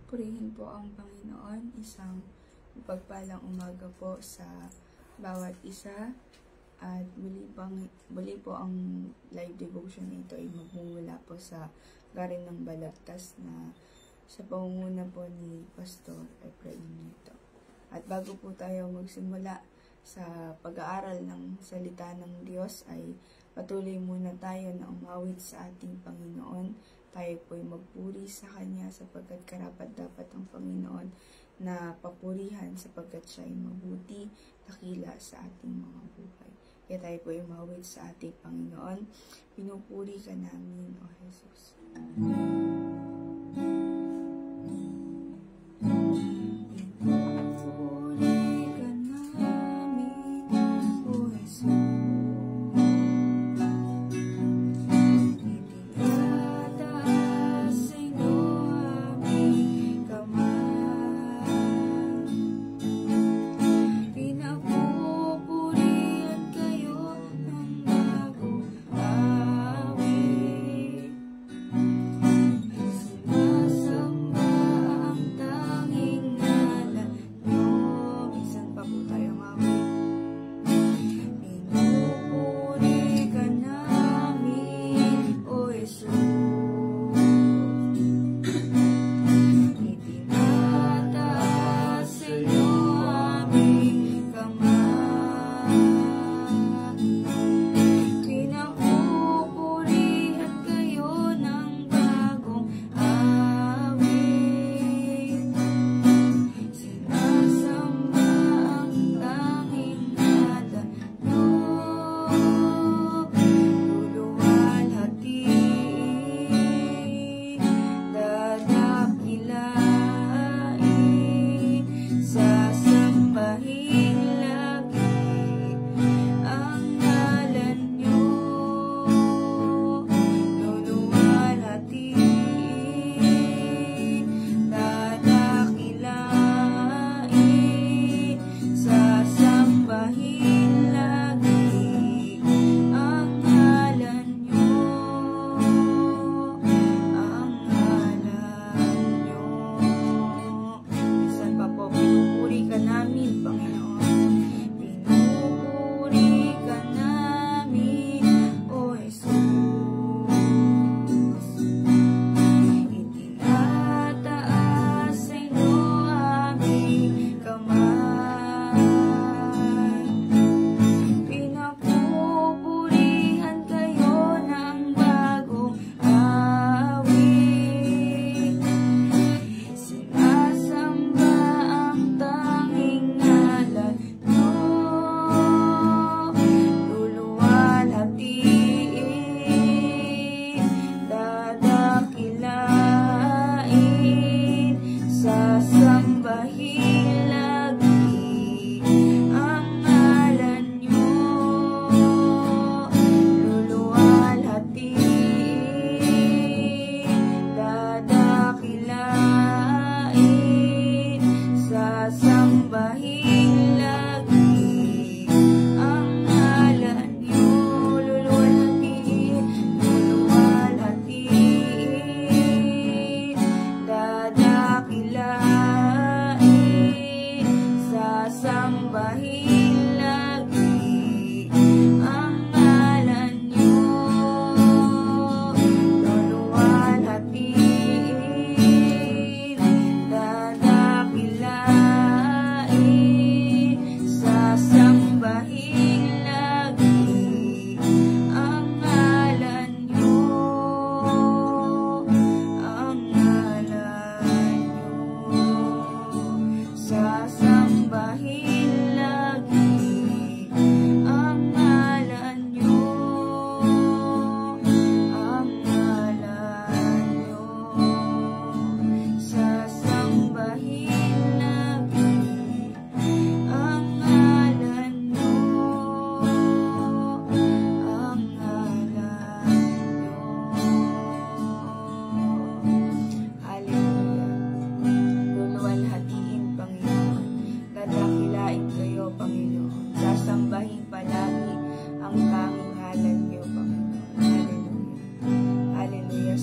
Purihin po ang Panginoon. Isang pagpalang umaga po sa bawat isa. At muli po ang live devotion nito ay magmumula po sa garing ng Balagtas na sa pangunguna po ni Pastor Efrain nito. At bago po tayo magsimula sa pag-aaral ng salita ng Diyos ay patuloy muna tayo na umawit sa ating Panginoon. Tayo po'y magpuri sa Kanya sapagkat karapat-dapat ang Panginoon na papurihan sapagkat siya ay mabuti, dakila sa ating mga buhay. Kaya tayo po'y umawit sa ating Panginoon. Pinupuri ka namin, O Jesus.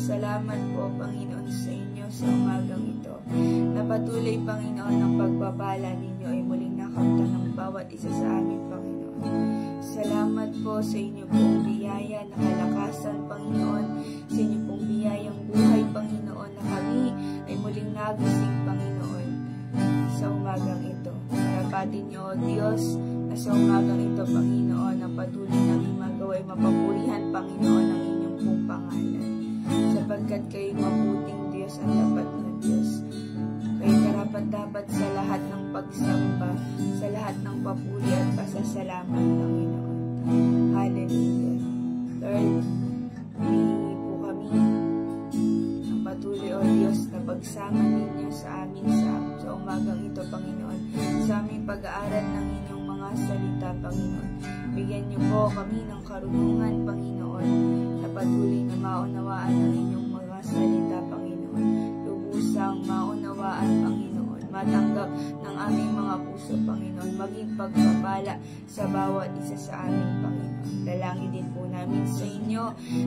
Salamat po, Panginoon, sa inyo sa umagang ito. Na patuloy, Panginoon, ang pagbabala ninyo ay muling nakamtan ng bawat isa sa amin, Panginoon. Salamat po sa inyo pong biyaya na kalakasan, Panginoon, sa inyo pong biyayang buhay, Panginoon, na kami ay muling nagising, Panginoon, sa umagang ito. Karapatin niyo, O Diyos, na sa umagang ito, Panginoon, na patuloy namin magawa ay mapapurihan, Panginoon, ang inyong pong pangalan. Sapagkat kayo mabuting Diyos at tapat na Diyos. Kayo karapat-dapat sa lahat ng pagsamba, sa lahat ng papuri at pasasalamat, Panginoon. Hallelujah. Lord, humingi po kami ng patuloy, O Diyos, na pagsama ninyo sa amin sa umagang ito, Panginoon, sa aming pag-aaral ng inyong mga salita, Panginoon. Bigyan niyo po kami ng karunungan, Panginoon, na patuloy na maunawaan ang inyong mga salita, Panginoon. Lubusang maunawaan, Panginoon. Matanggap ng aming mga puso, Panginoon. Maging pagpapala sa bawat isa sa amin, Panginoon. Dalangin din po namin sa inyo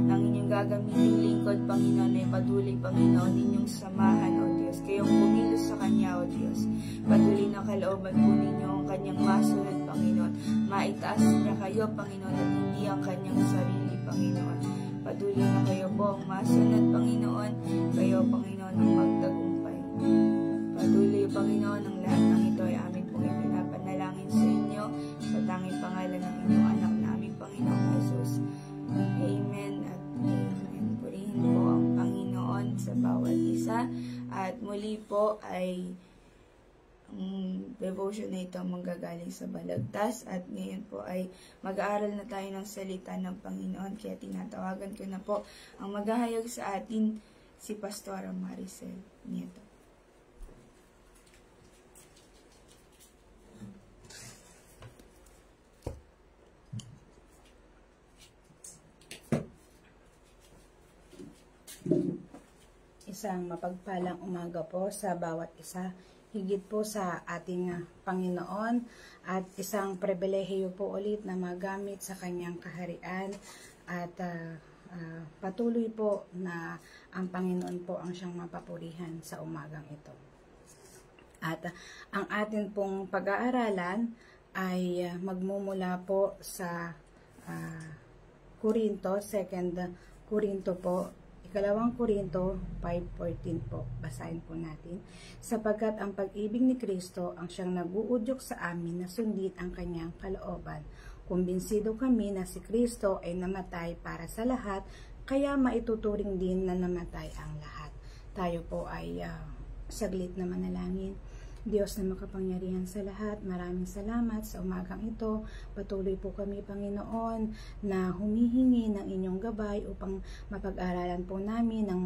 ng inyong gagamiting lingkod, Panginoon, ay patuloy, Panginoon, inyong samahan, O Diyos. Kayong kumilos sa Kanya, O Diyos. Patuloy na kalooban po ninyo ang Kanyang masunod, Panginoon. Maitaas niya kayo, Panginoon, at hindi ang Kanyang sarili, Panginoon. Patuloy na kayo po ang masunod, Panginoon. Kayo, Panginoon, ang magtagumpay. Patuloy, Panginoon, ang lahat ng ito ay amin pong ipinapanalangin sa inyo sa tanging pangalan ng inyong anak namin, Panginoong Jesus. Amen at amen. Purihin po ang Panginoon sa bawat isa. At muli po ay devotion na ito manggagaling sa Balagtas. At ngayon po ay mag-aaral na tayo ng salita ng Panginoon. Kaya tinatawagan ko na po ang maghahayag sa atin si Pastora Maricel Nieto. Isang mapagpalang umaga po sa bawat isa, higit po sa ating Panginoon, at isang pribilehiyo po ulit na magamit sa Kanyang kaharian, at patuloy po na ang Panginoon po ang siyang mapapurihan sa umagang ito. At ang atin pong pag-aaralan ay magmumula po sa Korinto, 2 Korinto po, 2 Korinto 5:14 po. Basahin po natin. Sapagkat ang pag-ibig ni Kristo ang siyang nag-uudyok sa amin na sundin ang kanyang kalooban. Kumbinsido kami na si Kristo ay namatay para sa lahat, kaya maituturing din na namatay ang lahat. Tayo po ay saglit na manalangin. Diyos na makapangyarihan sa lahat, maraming salamat sa umagang ito. Patuloy po kami, Panginoon, na humihingi ng inyong gabay upang mapag-aralan po namin ng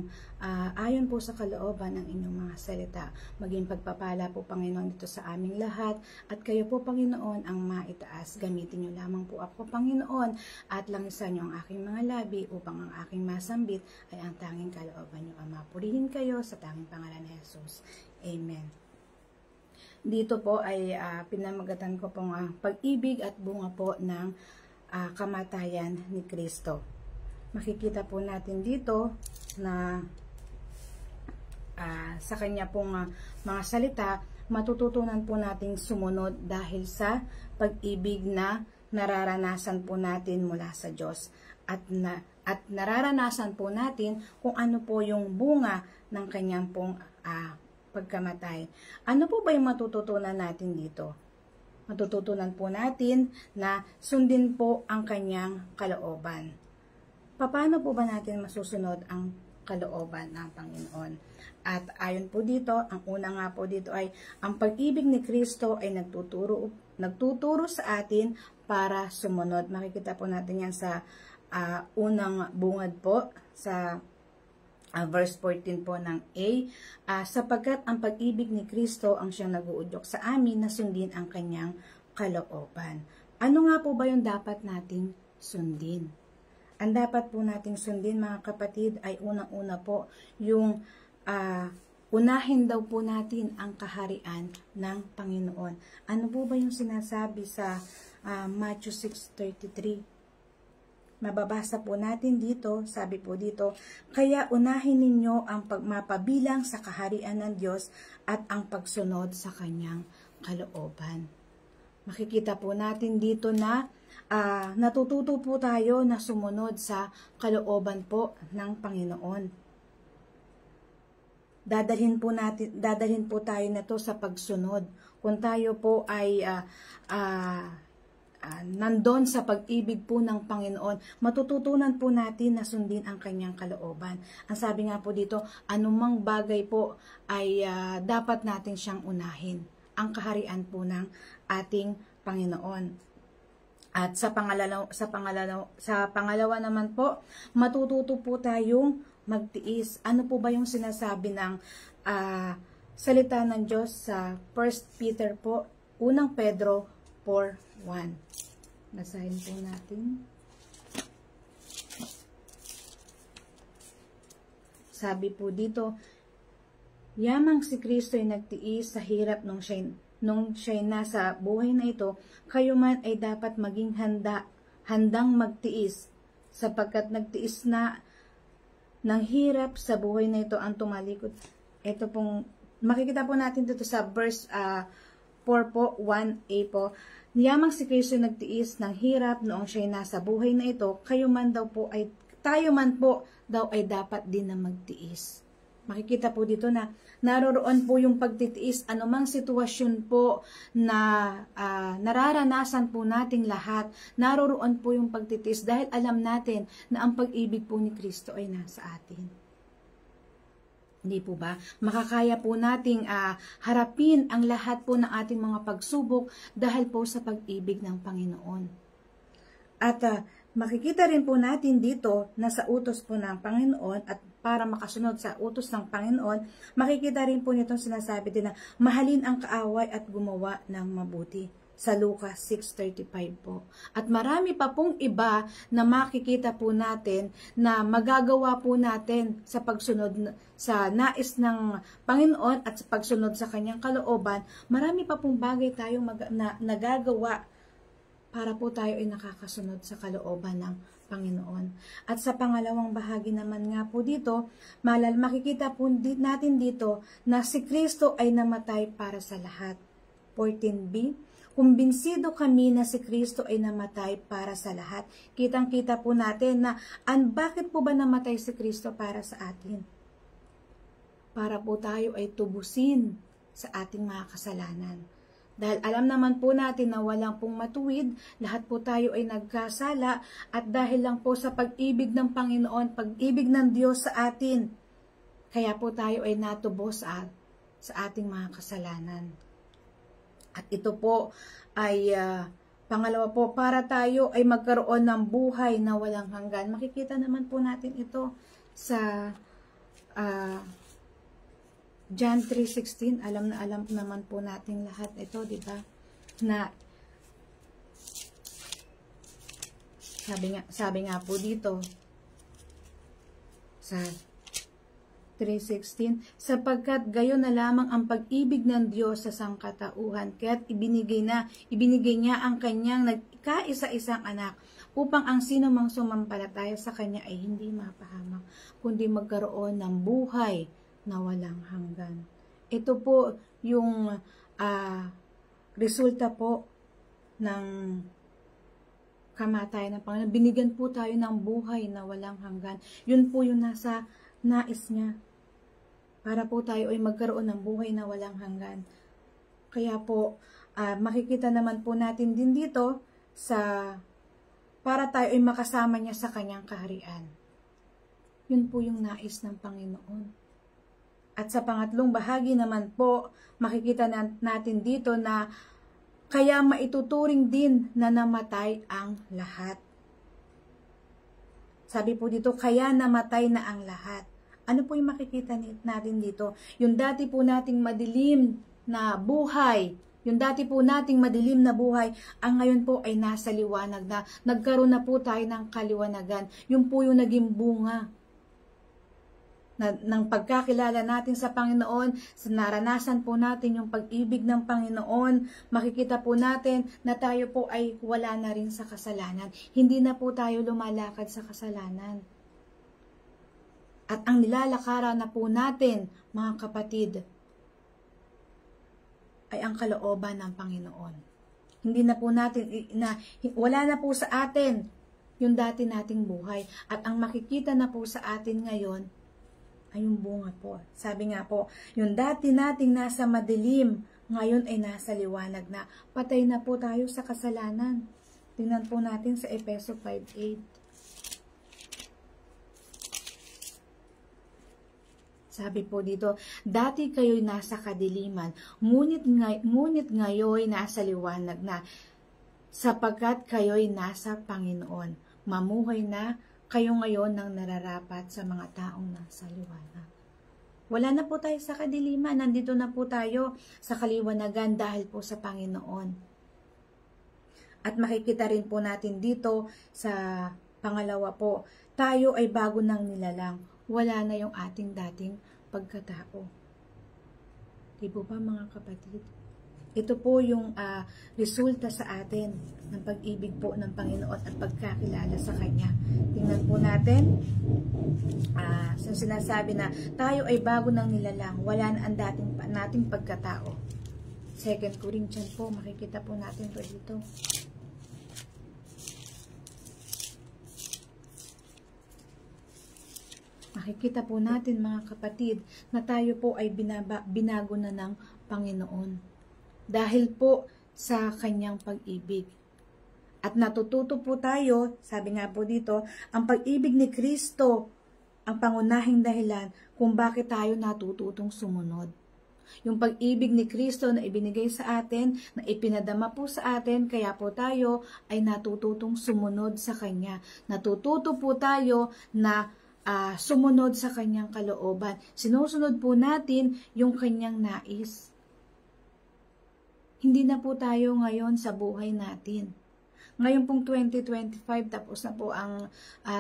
ayon po sa kalooban ng inyong mga salita. Maging pagpapala po, Panginoon, dito sa aming lahat. At kayo po, Panginoon, ang maitaas. Gamitin niyo lamang po ako, Panginoon, at langisan niyo ang aking mga labi upang ang aking masambit ay ang tanging kalooban niyo. Ama, purihin kayo sa tanging pangalan ni Jesus. Amen. Dito po ay pinamagatan ko pong pag-ibig at bunga po ng kamatayan ni Kristo. Makikita po natin dito na sa kanya pong mga salita, matututunan po nating sumunod dahil sa pag-ibig na nararanasan po natin mula sa Diyos. At nararanasan po natin kung ano po yung bunga ng kanyang pong pagkamatay. Ano po ba yung matututunan natin dito? Matututunan po natin na sundin po ang kanyang kalooban. Paano po ba natin masusunod ang kalooban ng Panginoon? At ayon po dito, ang una nga po dito ay ang pag-ibig ni Kristo ay nagtuturo sa atin para sumunod. Makikita po natin yan sa unang bungad po sa verse 14 po ng A, sapagkat ang pag-ibig ni Kristo ang siyang nag-uudyok sa amin na sundin ang kanyang kalooban. Ano nga po ba yung dapat nating sundin? Ang dapat po nating sundin, mga kapatid, ay unang-una po yung unahin daw po natin ang kaharian ng Panginoon. Ano po ba yung sinasabi sa Matthew 6:33? mababasa po natin dito, sabi po dito, kaya unahin ninyo ang pagmapabilang sa kaharian ng Diyos at ang pagsunod sa kanyang kalooban. Makikita po natin dito na natututo po tayo na sumunod sa kalooban po ng Panginoon. Dadalhin po tayo nito sa pagsunod. Kung tayo po ay nandun sa pag-ibig po ng Panginoon, matututunan po natin na sundin ang kanyang kalooban. Ang sabi nga po dito, anumang bagay po ay dapat natin siyang unahin. Ang kaharian po ng ating Panginoon. At sa pangalawa naman po, matututo po tayong magtiis. Ano po ba yung sinasabi ng salita ng Diyos sa 1 Peter po, 1 Pedro 4:1. Basahin po natin. Sabi po dito, yamang si Kristo ay nagtiis sa hirap nung siya'y nasa buhay na ito, kayo man ay dapat maging handang magtiis, sapagkat nagtiis na ng hirap sa buhay na ito ang tumalikod. Ito pong, makikita po natin dito sa verse 4 po, 1a po, yamang si Kristo nagtiis ng hirap noong siya'y nasa buhay na ito, tayo man po daw ay dapat din na magtiis. Makikita po dito na naroroon po yung pagtitiis, anumang sitwasyon po na nararanasan po nating lahat, naroroon po yung pagtitiis dahil alam natin na ang pag-ibig po ni Kristo ay nasa atin. Hindi po ba? Makakaya po nating harapin ang lahat po ng ating mga pagsubok dahil po sa pag-ibig ng Panginoon. At makikita rin po natin dito na sa utos po ng Panginoon at para makasunod sa utos ng Panginoon, makikita rin po nitong sinasabi din na mahalin ang kaaway at gumawa ng mabuti. Sa Lucas 6:35 po. At marami pa pong iba na makikita po natin na magagawa po natin sa pagsunod sa nais ng Panginoon at sa pagsunod sa kanyang kalooban. Marami pa pong bagay tayong nagagawa para po tayo ay nakakasunod sa kalooban ng Panginoon. At sa pangalawang bahagi naman nga po dito, makikita po natin dito na si Kristo ay namatay para sa lahat. 14b, kumbinsido kami na si Kristo ay namatay para sa lahat. Kitang-kita po natin na bakit po ba namatay si Kristo para sa atin? Para po tayo ay tubusin sa ating mga kasalanan. Dahil alam naman po natin na walang pong matuwid, lahat po tayo ay nagkasala at dahil lang po sa pag-ibig ng Panginoon, pag-ibig ng Diyos sa atin, kaya po tayo ay natubos sa ating mga kasalanan. At ito po ay pangalawa po, para tayo ay magkaroon ng buhay na walang hanggan. Makikita naman po natin ito sa John 3:16. Alam naman po natin lahat ito, di ba? Na sabi nga po dito sa 3:16, sapagkat gayon na lamang ang pag-ibig ng Diyos sa sangkatauhan, kaya't ibinigay niya ang kanyang nagkaisa-isang anak, upang ang sino mang sumampalataya sa kanya ay hindi mapahamak, kundi magkaroon ng buhay na walang hanggan. Ito po yung resulta po ng kamatayan ng Panginoon. Binigyan po tayo ng buhay na walang hanggan. Yun po yung nasa nais niya. Para po tayo ay magkaroon ng buhay na walang hanggan. Kaya po, makikita naman po natin din dito para tayo ay makasama niya sa kanyang kaharian. Yun po yung nais ng Panginoon. At sa pangatlong bahagi naman po, makikita natin dito na kaya maituturing din na namatay ang lahat. Sabi po dito, kaya namatay na ang lahat. Ano po yung makikita natin dito? Yung dati po nating madilim na buhay, ang ngayon po ay nasa liwanag na. Nagkaroon na po tayo ng kaliwanagan. Yung po yung naging bunga ng pagkakilala natin sa Panginoon, sa naranasan po natin yung pag-ibig ng Panginoon, makikita po natin na tayo po ay wala na rin sa kasalanan. Hindi na po tayo lumalakad sa kasalanan. At ang nilalakaran na po natin, mga kapatid, ay ang kalooban ng Panginoon. Hindi na po natin, wala na po sa atin yung dati nating buhay. At ang makikita na po sa atin ngayon ay yung bunga po. Sabi nga po, yung dati nating nasa madilim, ngayon ay nasa liwanag na. Patay na po tayo sa kasalanan. Tingnan po natin sa Efeso 5:8. Sabi po dito, dati kayo'y nasa kadiliman, ngunit ngayon nasa liwanag na, sapagkat kayo'y nasa Panginoon. Mamuhay na kayo ngayon ng nararapat sa mga taong nasa liwanag. Wala na po tayo sa kadiliman, nandito na po tayo sa kaliwanagan dahil po sa Panginoon. At makikita rin po natin dito sa pangalawa po, tayo ay bago ng nilalang. Wala na yung ating dating pagkatao. Di po ba mga kapatid? Ito po yung resulta sa atin ng pag-ibig po ng Panginoon at pagkakilala sa Kanya. Tingnan po natin, sinasabi na tayo ay bago ng nilalang, wala na ang nating pagkatao. 2 Corinthians po, makikita po natin po dito. Makikita po natin mga kapatid na tayo po ay binago na ng Panginoon. Dahil po sa kanyang pag-ibig. At natututo po tayo, sabi nga po dito, ang pag-ibig ni Kristo ang pangunahing dahilan kung bakit tayo natututong sumunod. Yung pag-ibig ni Kristo na ibinigay sa atin, na ipinadama po sa atin, kaya po tayo ay natututong sumunod sa Kanya. Natututo po tayo na sumunod sa Kanyang kalooban. Sinusunod po natin yung Kanyang nais. Hindi na po tayo ngayon sa buhay natin. Ngayon pong 2025, tapos na po ang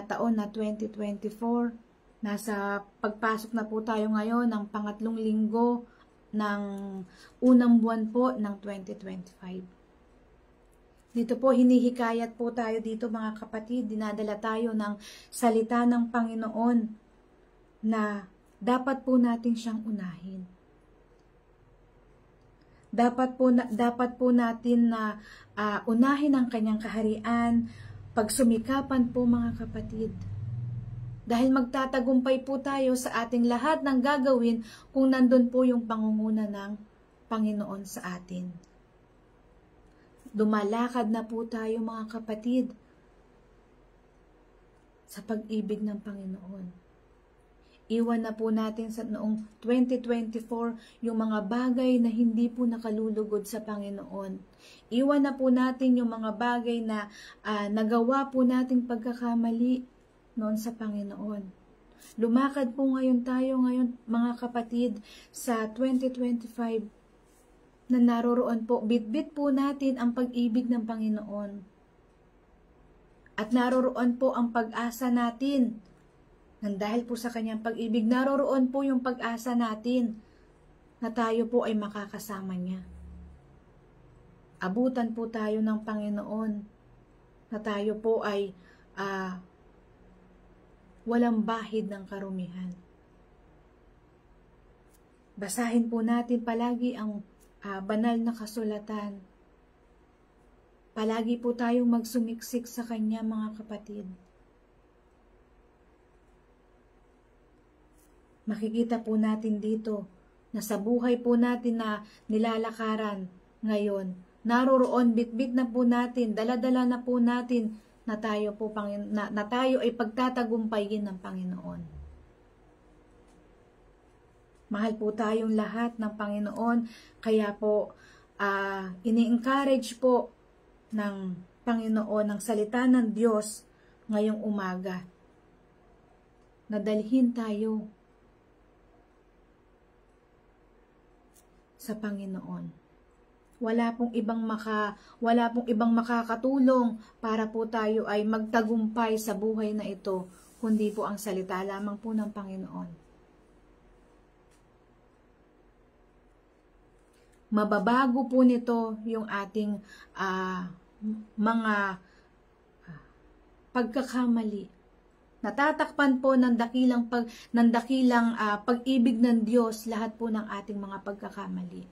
taon na 2024. Nasa pagpasok na po tayo ngayon ng pangatlong linggo ng unang buwan po ng 2025. Dito po, hinihikayat po tayo dito mga kapatid, dinadala tayo ng salita ng Panginoon na dapat po natin siyang unahin. Dapat po natin na unahin ang kanyang kaharian, pagsumikapan po mga kapatid. Dahil magtatagumpay po tayo sa ating lahat ng gagawin kung nandun po yung pangunguna ng Panginoon sa atin. Dumalakad na po tayo mga kapatid sa pag-ibig ng Panginoon. Iwan na po natin sa noong 2024 yung mga bagay na hindi po nakalulugod sa Panginoon. Iwan na po natin yung mga bagay na nagawa po nating pagkakamali noon sa Panginoon. Lumakad po ngayon tayo mga kapatid sa 2025 na naroroon po, bitbit po natin ang pag-ibig ng Panginoon. At naroroon po ang pag-asa natin. Nang dahil po sa kanyang pag-ibig, naroroon po yung pag-asa natin na tayo po ay makakasama niya. Abutan po tayo ng Panginoon na tayo po ay walang bahid ng karumihan. Basahin po natin palagi ang banal na kasulatan. Palagi po tayong magsumiksik sa Kanya mga kapatid. Makikita po natin dito na sa buhay po natin na nilalakaran ngayon, naroroon, bitbit na po natin, daladala na po natin na tayo ay pagtatagumpayin ng Panginoon. Mahal po tayong lahat ng Panginoon, kaya po ini-encourage po ng Panginoon ng salita ng Diyos ngayong umaga na dalhin tayo sa Panginoon. Wala pong ibang makakatulong para po tayo ay magtagumpay sa buhay na ito, kundi po ang salita lamang po ng Panginoon. mababago po nito yung ating mga pagkakamali. Natatakpan po ng dakilang pag-ibig ng Diyos lahat po ng ating mga pagkakamali.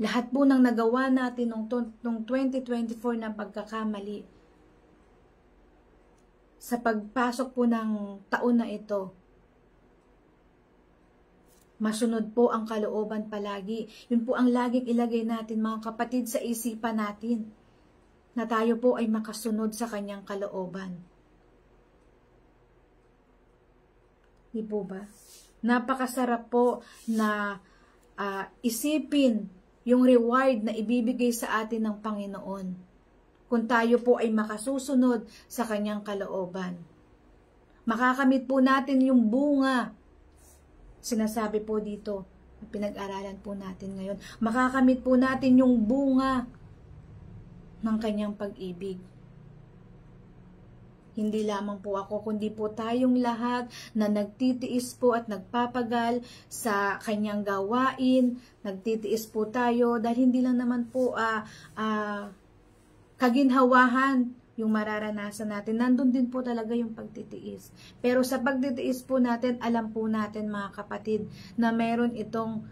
Lahat po ng nagawa natin noong 2024 na pagkakamali, sa pagpasok po ng taon na ito, masunod po ang kalooban palagi. Yun po ang laging ilagay natin, mga kapatid, sa isipan natin, na tayo po ay makasunod sa kanyang kalooban. Di po ba? Napakasarap po na isipin yung reward na ibibigay sa atin ng Panginoon kung tayo po ay makasusunod sa kanyang kalooban. Makakamit po natin yung bunga. Sinasabi po dito, pinag-aralan po natin ngayon, makakamit po natin yung bunga ng kanyang pag-ibig. Hindi lamang po ako, kundi po tayong lahat na nagtitiis po at nagpapagal sa kanyang gawain. Nagtitiis po tayo dahil hindi lang naman po kaginhawahan yung mararanasan natin. Nandun din po talaga yung pagtitiis. Pero sa pagtitiis po natin, alam po natin, mga kapatid, na meron itong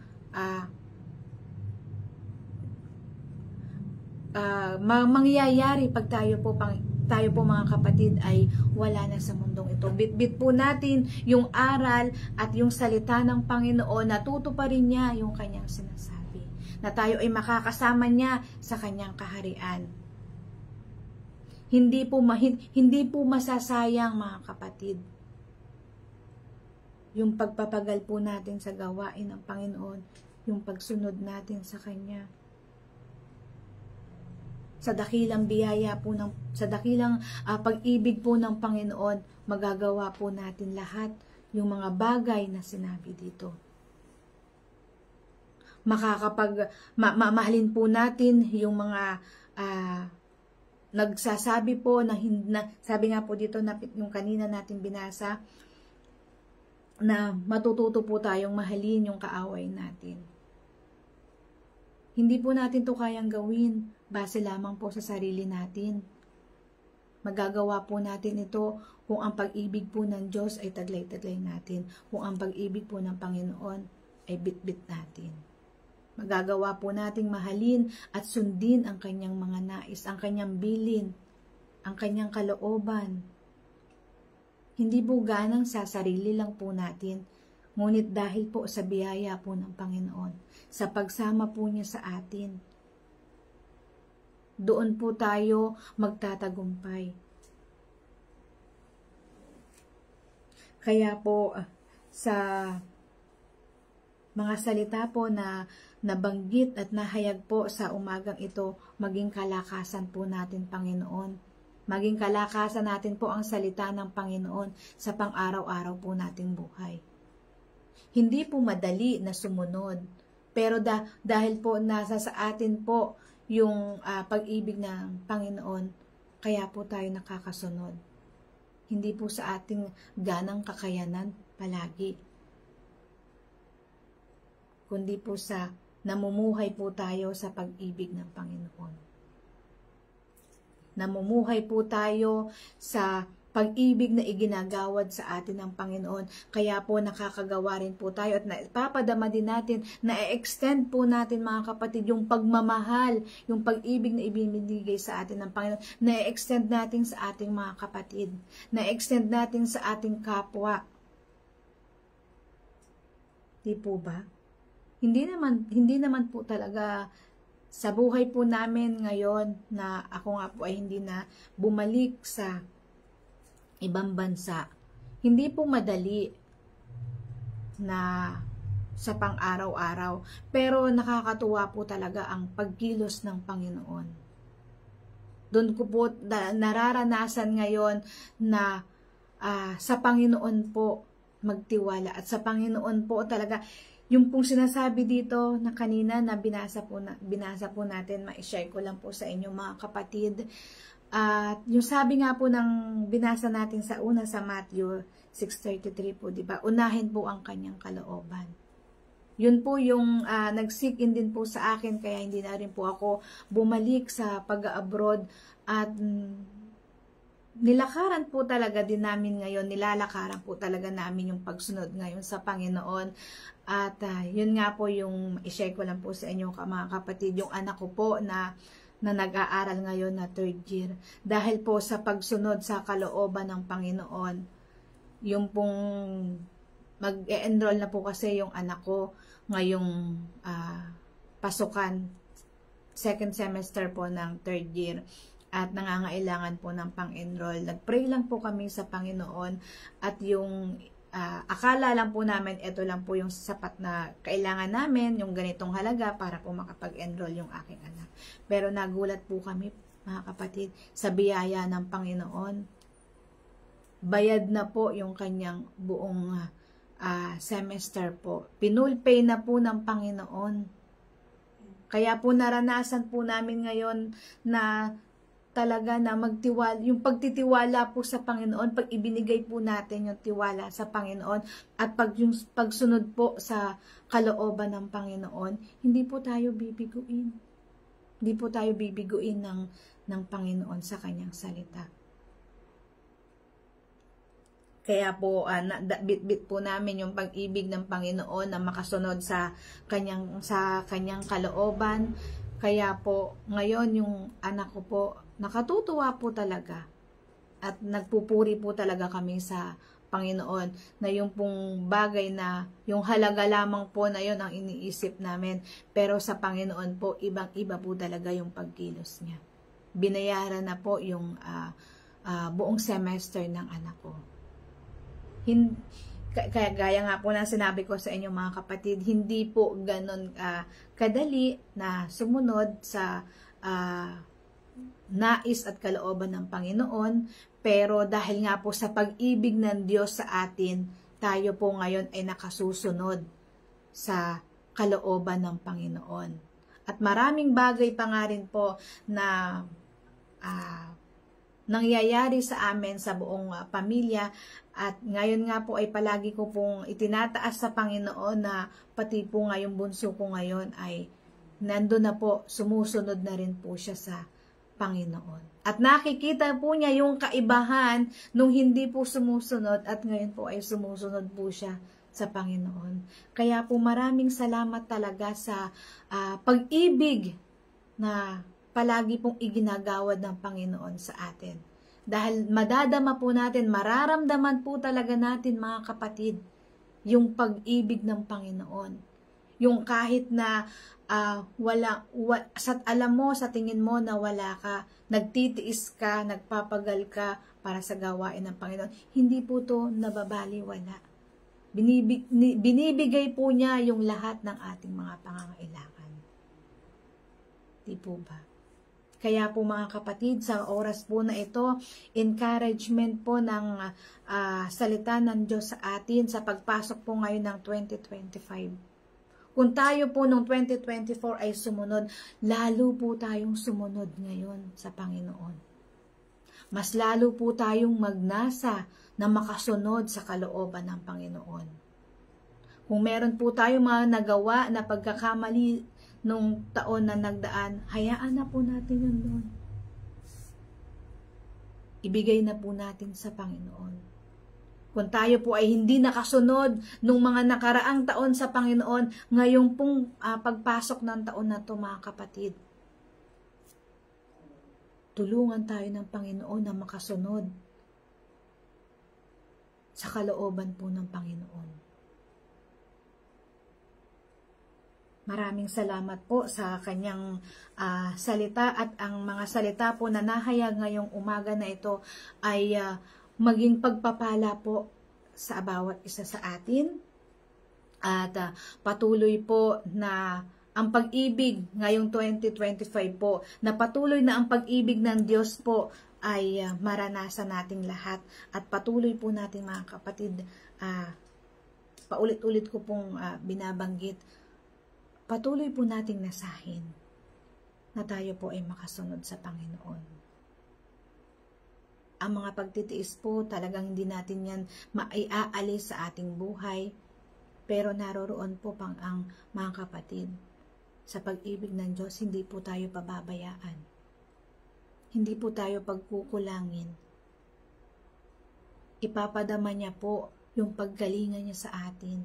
mangyayari pag tayo po mga kapatid ay wala na sa mundong ito. Bitbit po natin yung aral at yung salita ng Panginoon, natutuparin niya yung kanyang sinasabi, na tayo ay makakasama niya sa kanyang kaharian. Hindi po masasayang, mga kapatid, yung pagpapagal po natin sa gawain ng Panginoon, yung pagsunod natin sa kanya. Sa dakilang biyaya po sa dakilang pag-ibig po ng Panginoon, magagawa po natin lahat yung mga bagay na sinabi dito. Mahalin po natin yung mga nagsasabi po na sabi nga po dito na yung kanina natin binasa, na matututo po tayong mahalin yung kaaway natin. Hindi po natin to kayang gawin base lamang po sa sarili natin. Magagawa po natin ito kung ang pag-ibig po ng Diyos ay taglay-taglay natin, kung ang pag-ibig po ng Panginoon ay bit-bit natin. Magagawa po nating mahalin at sundin ang kanyang mga nais, ang kanyang bilin, ang kanyang kalooban. Hindi po ganang sa sarili lang po natin, ngunit dahil po sa biyaya po ng Panginoon, sa pagsama po niya sa atin, doon po tayo magtatagumpay. Kaya po sa mga salita po na nabanggit at nahayag po sa umagang ito, maging kalakasan po natin, Panginoon. Maging kalakasan natin po ang salita ng Panginoon sa pang-araw-araw po nating buhay. Hindi po madali na sumunod, pero dahil po nasa sa atin po yung pag-ibig ng Panginoon, kaya po tayo nakakasunod. Hindi po sa ating ganang kakayanan palagi, kundi po sa namumuhay po tayo sa pag-ibig ng Panginoon. Namumuhay po tayo sa pag-ibig na iginagawad sa atin ng Panginoon. Kaya po nakakagawa rin po tayo at napapadama din natin, na-extend po natin, mga kapatid, yung pagmamahal, yung pag-ibig na ibinibigay sa atin ng Panginoon, na-extend natin sa ating mga kapatid, na-extend natin sa ating kapwa. Di po ba? Hindi naman po talaga sa buhay po namin ngayon na ako nga po ay hindi na bumalik sa ibang bansa. Hindi po madali na sa pang-araw-araw, pero nakakatuwa po talaga ang pagkilos ng Panginoon. Doon ko po nararanasan ngayon na sa Panginoon po magtiwala, at sa Panginoon po talaga yung pong sinasabi dito na kanina na binasa po natin, ma-share ko lang po sa inyo, mga kapatid. At yung sabi nga po ng binasa natin sa una sa Matthew 6:33 po, di ba? Unahin po ang kanyang kalooban. Yun po yung nag-seek in din po sa akin, kaya hindi na rin po ako bumalik sa pag-abroad. At nilakaran po talaga din namin ngayon, nilalakaran po talaga namin yung pagsunod ngayon sa Panginoon. At yun nga po yung i-share ko lang po sa inyo mga kapatid, yung anak ko po na nag-aaral ngayon na 3rd year. Dahil po sa pagsunod sa kalooban ng Panginoon, yung pong mag-e-enroll na po kasi yung anak ko ngayong pasukan, 2nd semester po ng 3rd year, at nangangailangan po ng pang-enroll. Nag-pray lang po kami sa Panginoon, at yung akala lang po namin ito lang po yung sapat na kailangan namin, yung ganitong halaga para po makapag-enroll yung aking anak. Pero nagulat po kami mga kapatid sa biyaya ng Panginoon. Bayad na po yung kanyang buong semester po. Pinulpay na po ng Panginoon. Kaya po naranasan po namin ngayon na talaga na magtiwala, yung pagtitiwala po sa Panginoon, pag ibinigay po natin yung tiwala sa Panginoon, at yung pagsunod po sa kalooban ng Panginoon, hindi po tayo bibiguin. Hindi po tayo bibiguin ng Panginoon sa kanyang salita. Kaya po, bit-bit po namin yung pag-ibig ng Panginoon na makasunod sa kanyang kalooban. Kaya po, ngayon yung anak ko po, nakatutuwa po talaga. At nagpupuri po talaga kami sa Panginoon na yung pong bagay na, yung halaga lamang po na yun ang iniisip namin. Pero sa Panginoon po, ibang-iba po talaga yung pagkilos niya. Binayaran na po yung buong semester ng anak ko. Kaya gaya nga po na sinabi ko sa inyo mga kapatid, hindi po ganon kadali na sumunod sa nais at kalooban ng Panginoon, pero dahil nga po sa pag-ibig ng Diyos sa atin, tayo po ngayon ay nakasusunod sa kalooban ng Panginoon. At maraming bagay pa nga rin po na nangyayari sa amin sa buong pamilya. At ngayon nga po ay palagi ko pong itinataas sa Panginoon na pati po ngayong bunso ko ngayon ay nandun na po, sumusunod na rin po siya sa Panginoon. At nakikita po niya yung kaibahan nung hindi po sumusunod at ngayon po ay sumusunod po siya sa Panginoon. Kaya po maraming salamat talaga sa pag-ibig na palagi pong iginagawad ng Panginoon sa atin. Dahil madadama po natin, mararamdaman po talaga natin mga kapatid, yung pag-ibig ng Panginoon. Yung kahit na alam mo, sa tingin mo na wala ka, nagtitiis ka, nagpapagal ka para sa gawain ng Panginoon, hindi po to nababaliwala. Binibigay po niya yung lahat ng ating mga pangangailangan. Di po ba? Kaya po mga kapatid, sa oras po na ito, encouragement po ng salita ng Diyos sa atin sa pagpasok po ngayon ng 2025. Kung tayo po noong 2024 ay sumunod, lalo po tayong sumunod ngayon sa Panginoon. Mas lalo po tayong magnasa na makasunod sa kalooban ng Panginoon. Kung meron po tayong mga nagawa na pagkakamali nung taon na nagdaan, hayaan na po natin yun doon. Ibigay na po natin sa Panginoon. Kung tayo po ay hindi nakasunod nung mga nakaraang taon sa Panginoon, ngayong pong pagpasok ng taon na to mga kapatid, tulungan tayo ng Panginoon na makasunod sa kalooban po ng Panginoon. Maraming salamat po sa kanyang salita, at ang mga salita po na nahayag ngayong umaga na ito ay maging pagpapala po sa bawat isa sa atin. At patuloy po na ang pag-ibig ngayong 2025 po, na patuloy na ang pag-ibig ng Diyos po ay maranasan nating lahat. At patuloy po natin mga kapatid, paulit-ulit ko pong binabanggit, patuloy po nating nasahin na tayo po ay makasunod sa Panginoon. Ang mga pagtitiis po, talagang hindi natin yan maiaalis sa ating buhay. Pero naroroon po ang mga kapatid. Sa pag-ibig ng Diyos, hindi po tayo pababayaan. Hindi po tayo pagkukulangin. Ipapadama niya po yung paggalingan niya sa atin.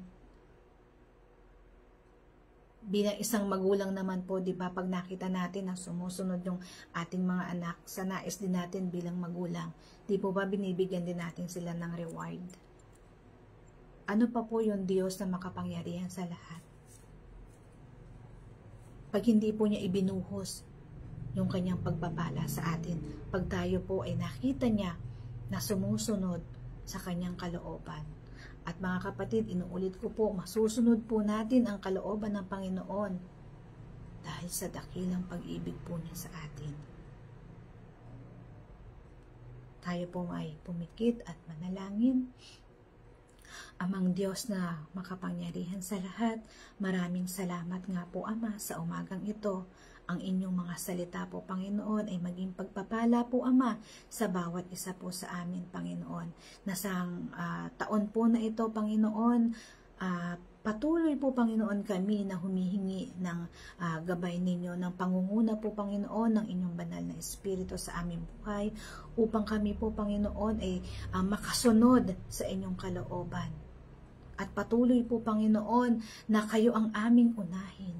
Bilang isang magulang naman po, di ba, pag nakita natin na sumusunod yung ating mga anak, sa nais din natin bilang magulang, di po ba binibigyan din natin sila ng reward? Ano pa po yung Diyos na makapangyarihan sa lahat? Pag hindi po niya ibinuhos yung kanyang pagpapala sa atin, pag tayo po ay nakita niya na sumusunod sa kanyang kalooban. At mga kapatid, inuulit ko po, masusunod po natin ang kalooban ng Panginoon dahil sa dakilang pag-ibig po niya sa atin. Tayo po ay pumikit at manalangin. Amang Diyos na makapangyarihan sa lahat, maraming salamat nga po, Ama, sa umagang ito. Ang inyong mga salita po, Panginoon, ay maging pagpapala po, Ama, sa bawat isa po sa amin, Panginoon. Nasang taon po na ito, Panginoon, patuloy po, Panginoon, kami na humihingi ng gabay ninyo, ng pangunguna po, Panginoon, ng inyong banal na Espiritu sa aming buhay, upang kami po, Panginoon, ay makasunod sa inyong kalooban. At patuloy po, Panginoon, na kayo ang aming unahin.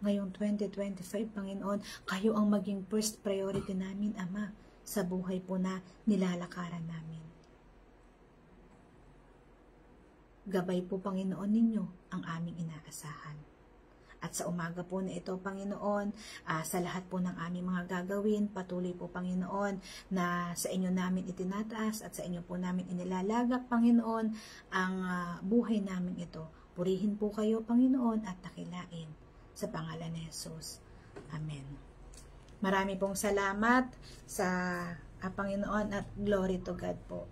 Ngayong 2025, Panginoon, kayo ang maging first priority namin, Ama, sa buhay po na nilalakaran namin. Gabay po, Panginoon, ninyo ang aming inaasahan. At sa umaga po na ito, Panginoon, sa lahat po ng aming mga gagawin, patuloy po, Panginoon, na sa inyo namin itinataas at sa inyo po namin inilalagak, Panginoon, ang buhay namin ito. Purihin po kayo, Panginoon, at dakilain sa pangalan ni Jesus. Amen. Marami pong salamat sa Panginoon at glory to God po.